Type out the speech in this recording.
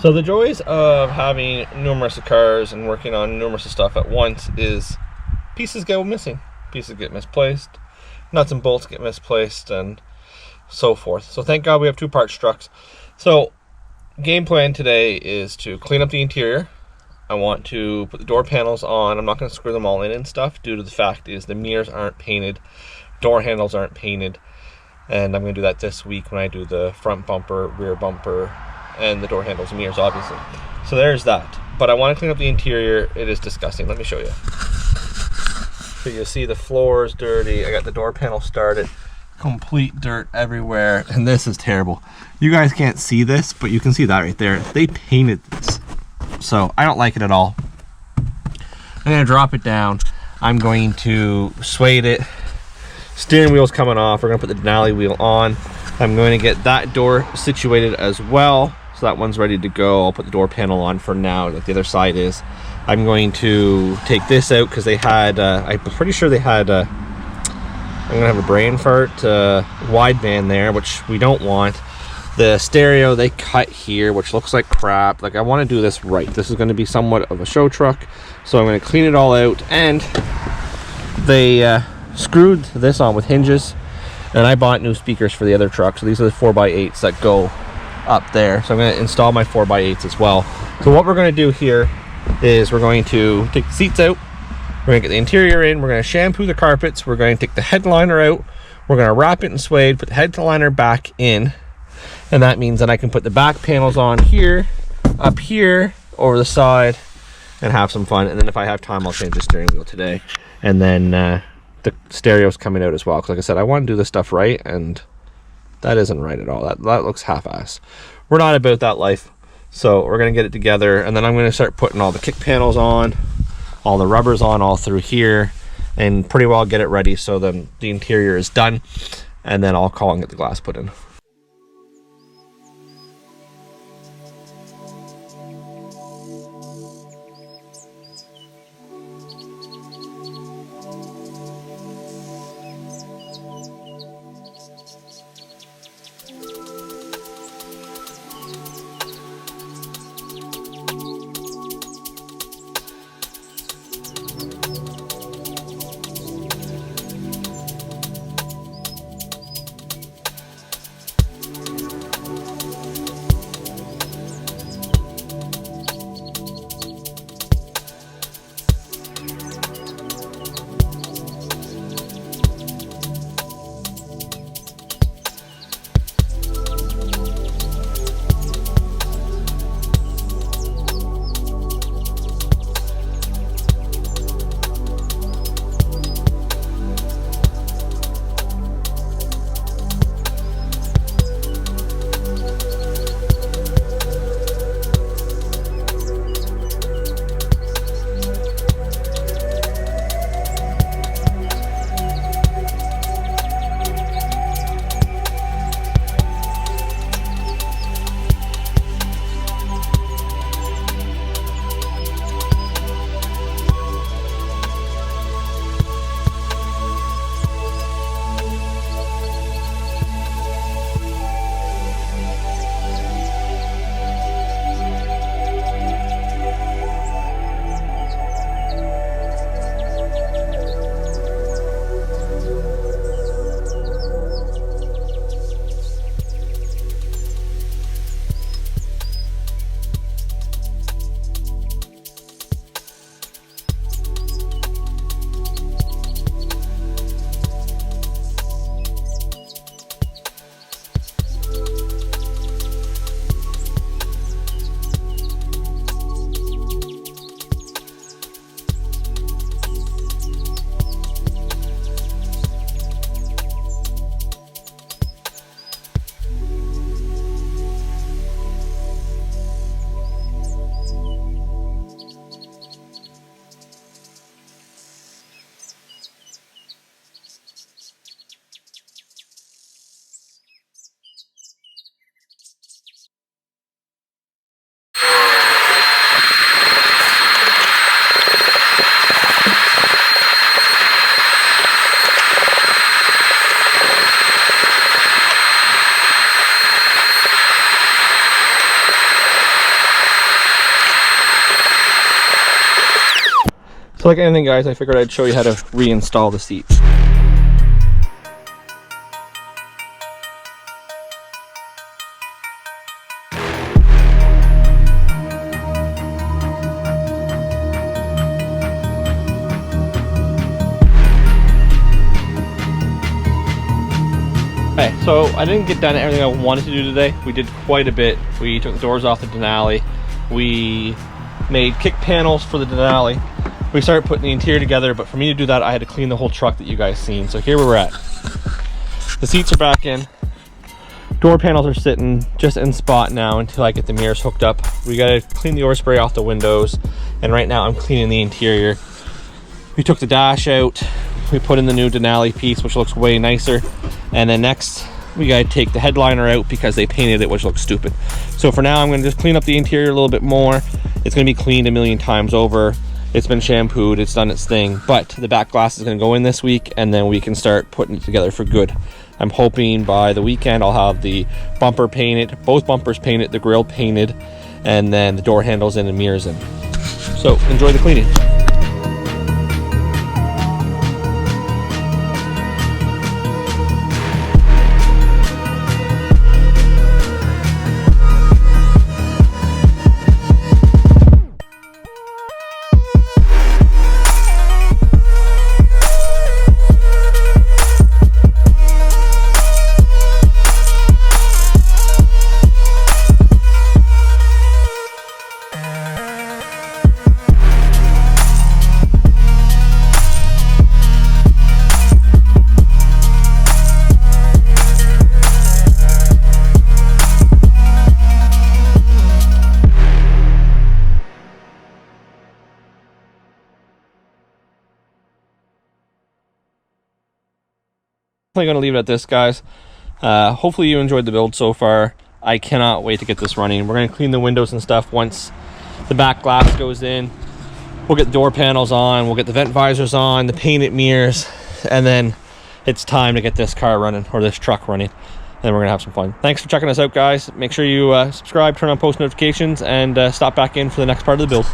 So the joys of having numerous cars and working on numerous stuff at once is pieces go missing, pieces get misplaced, nuts and bolts get misplaced, and so forth. So thank God we have two parts trucks. So game plan today is to clean up the interior. I want to put the door panels on. I'm not going to screw them all in and stuff due to the fact is the mirrors aren't painted, door handles aren't painted, and I'm going to do that this week when I do the front bumper, rear bumper, and the door handles and mirrors, obviously. So there's that. But I want to clean up the interior. It is disgusting. Let me show you. So you see the floor is dirty. I got the door panel started. Complete dirt everywhere. And this is terrible. You guys can't see this, but you can see that right there. They painted this. So I don't like it at all. I'm going to drop it down. I'm going to suede it. Steering wheel's coming off. We're going to put the Denali wheel on. I'm going to get that door situated as well. So that one's ready to go. I'll put the door panel on for now, like the other side is. I'm going to take this out because they had, I'm pretty sure they had, I'm going to have a brain fart wideband there, which we don't want. The stereo they cut here, which looks like crap. Like, I want to do this right. This is going to be somewhat of a show truck. So I'm going to clean it all out. And they screwed this on with hinges. And I bought new speakers for the other truck. So these are the 4x8s that go up there. So I'm going to install my 4x8s as well. So what we're going to do here is we're going to take the seats out. We're going to get the interior in. We're going to shampoo the carpets. We're going to take the headliner out. We're going to wrap it in suede, put the headliner back in. And that means that I can put the back panels on here, up here, over the side, and have some fun. And then if I have time, I'll change the steering wheel today. And then the stereo's coming out as well. Because like I said, I want to do this stuff right, and that isn't right at all. That looks half-assed. We're not about that life. So we're going to get it together, and then I'm going to start putting all the kick panels on, all the rubbers on all through here, and pretty well get it ready so then the interior is done, and then I'll call and get the glass put in. So like anything guys, I figured I'd show you how to reinstall the seats. Okay, so I didn't get done everything I wanted to do today. We did quite a bit. We took the doors off the Denali. We made kick panels for the Denali. We started putting the interior together, but for me to do that, I had to clean the whole truck that you guys seen. So here we're at. The seats are back in. Door panels are sitting just in spot now until I get the mirrors hooked up. We gotta clean the overspray off the windows, and right now I'm cleaning the interior. We took the dash out. We put in the new Denali piece, which looks way nicer. And then next, we gotta take the headliner out because they painted it, which looks stupid. So for now, I'm gonna just clean up the interior a little bit more. It's gonna be cleaned a million times over. It's been shampooed, it's done its thing, but the back glass is gonna go in this week, and then we can start putting it together for good. I'm hoping by the weekend I'll have the bumper painted, both bumpers painted, the grille painted, and then the door handles in and mirrors in. So enjoy the cleaning. I'm going to leave it at this, guys. Hopefully you enjoyed the build so far. I cannot wait to get this running. We're going to clean the windows and stuff once the back glass goes in. We'll get the door panels on, we'll get the vent visors on, the painted mirrors, and then it's time to get this car running, or this truck running, and then we're gonna have some fun. Thanks for checking us out, guys. Make sure you subscribe, turn on post notifications, and stop back in for the next part of the build.